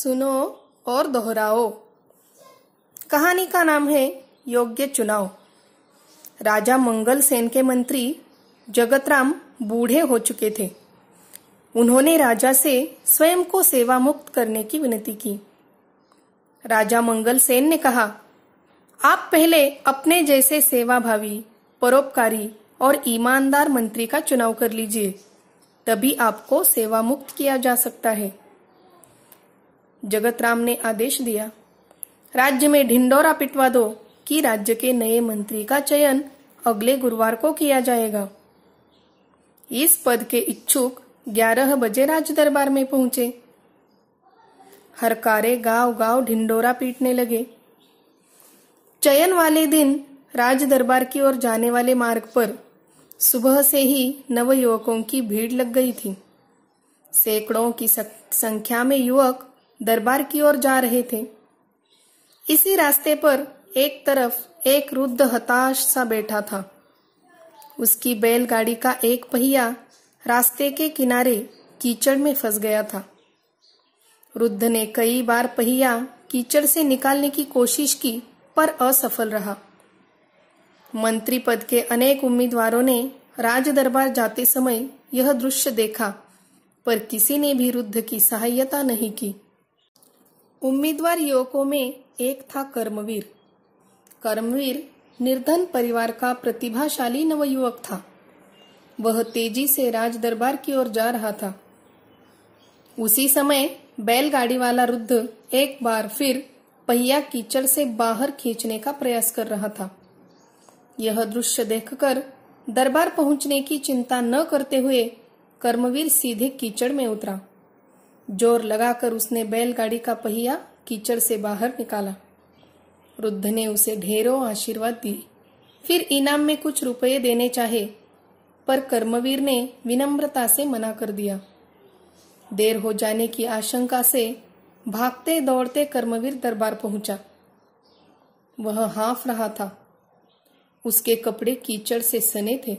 सुनो और दोहराओ। कहानी का नाम है योग्य चुनाव। राजा मंगल सेन के मंत्री जगतराम बूढ़े हो चुके थे। उन्होंने राजा से स्वयं को सेवा मुक्त करने की विनती की। राजा मंगल सेन ने कहा, आप पहले अपने जैसे सेवाभावी, परोपकारी और ईमानदार मंत्री का चुनाव कर लीजिए, तभी आपको सेवा मुक्त किया जा सकता है। जगतराम ने आदेश दिया, राज्य में ढिंडोरा पिटवा दो कि राज्य के नए मंत्री का चयन अगले गुरुवार को किया जाएगा। इस पद के इच्छुक 11 बजे राज दरबार में पहुंचे। हरकारे गांव गांव ढिंडोरा पीटने लगे। चयन वाले दिन राज दरबार की ओर जाने वाले मार्ग पर सुबह से ही नवयुवकों की भीड़ लग गई थी। सैकड़ों की संख्या में युवक दरबार की ओर जा रहे थे। इसी रास्ते पर एक तरफ एक वृद्ध हताश सा बैठा था। उसकी बैलगाड़ी का एक पहिया रास्ते के किनारे कीचड़ में फंस गया था। वृद्ध ने कई बार पहिया कीचड़ से निकालने की कोशिश की, पर असफल रहा। मंत्री पद के अनेक उम्मीदवारों ने राज दरबार जाते समय यह दृश्य देखा, पर किसी ने भी वृद्ध की सहायता नहीं की। उम्मीदवार युवकों में एक था कर्मवीर। कर्मवीर निर्धन परिवार का प्रतिभाशाली नवयुवक था। वह तेजी से राज दरबार की ओर जा रहा था। उसी समय बैलगाड़ी वाला वृद्ध एक बार फिर पहिया कीचड़ से बाहर खींचने का प्रयास कर रहा था। यह दृश्य देखकर दरबार पहुंचने की चिंता न करते हुए कर्मवीर सीधे कीचड़ में उतरा। जोर लगाकर उसने बैलगाड़ी का पहिया कीचड़ से बाहर निकाला। वृद्ध ने उसे ढेरों आशीर्वाद दिए, फिर इनाम में कुछ रुपए देने चाहे, पर कर्मवीर ने विनम्रता से मना कर दिया। देर हो जाने की आशंका से भागते दौड़ते कर्मवीर दरबार पहुंचा। वह हाँफ रहा था। उसके कपड़े कीचड़ से सने थे।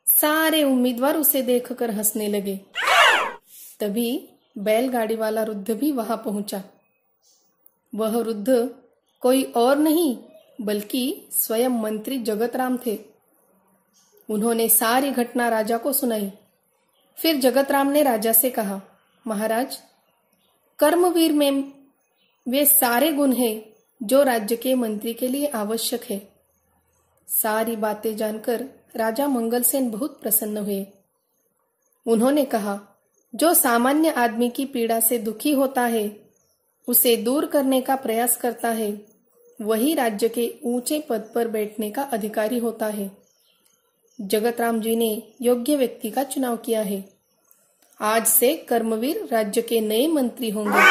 सारे उम्मीदवार उसे देखकर हंसने लगे। तभी बैलगाड़ी वाला वृद्ध भी वहां पहुंचा। वह वृद्ध कोई और नहीं बल्कि स्वयं मंत्री जगतराम थे। उन्होंने सारी घटना राजा को सुनाई। फिर जगतराम ने राजा से कहा, महाराज, कर्मवीर में वे सारे गुण हैं जो राज्य के मंत्री के लिए आवश्यक है। सारी बातें जानकर राजा मंगलसेन बहुत प्रसन्न हुए। उन्होंने कहा, जो सामान्य आदमी की पीड़ा से दुखी होता है, उसे दूर करने का प्रयास करता है, वही राज्य के ऊंचे पद पर बैठने का अधिकारी होता है। जगतराम जी ने योग्य व्यक्ति का चुनाव किया है। आज से कर्मवीर राज्य के नए मंत्री होंगे।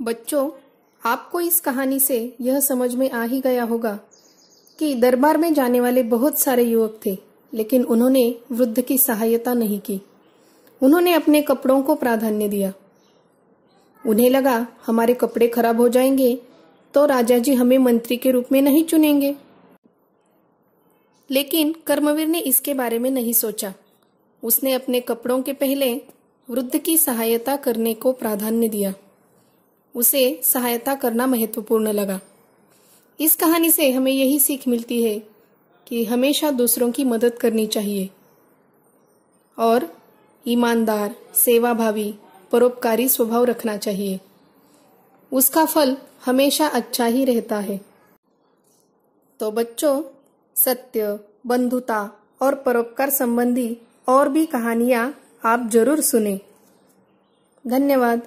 बच्चों, आपको इस कहानी से यह समझ में आ ही गया होगा कि दरबार में जाने वाले बहुत सारे युवक थे, लेकिन उन्होंने वृद्ध की सहायता नहीं की। उन्होंने अपने कपड़ों को प्राधान्य दिया। उन्हें लगा, हमारे कपड़े खराब हो जाएंगे तो राजा जी हमें मंत्री के रूप में नहीं चुनेंगे। लेकिन कर्मवीर ने इसके बारे में नहीं सोचा। उसने अपने कपड़ों के पहले वृद्ध की सहायता करने को प्राधान्य दिया। उसे सहायता करना महत्वपूर्ण लगा। इस कहानी से हमें यही सीख मिलती है कि हमेशा दूसरों की मदद करनी चाहिए और ईमानदार, सेवाभावी, परोपकारी स्वभाव रखना चाहिए। उसका फल हमेशा अच्छा ही रहता है। तो बच्चों, सत्य, बंधुता और परोपकार संबंधी और भी कहानियां आप जरूर सुनें। धन्यवाद।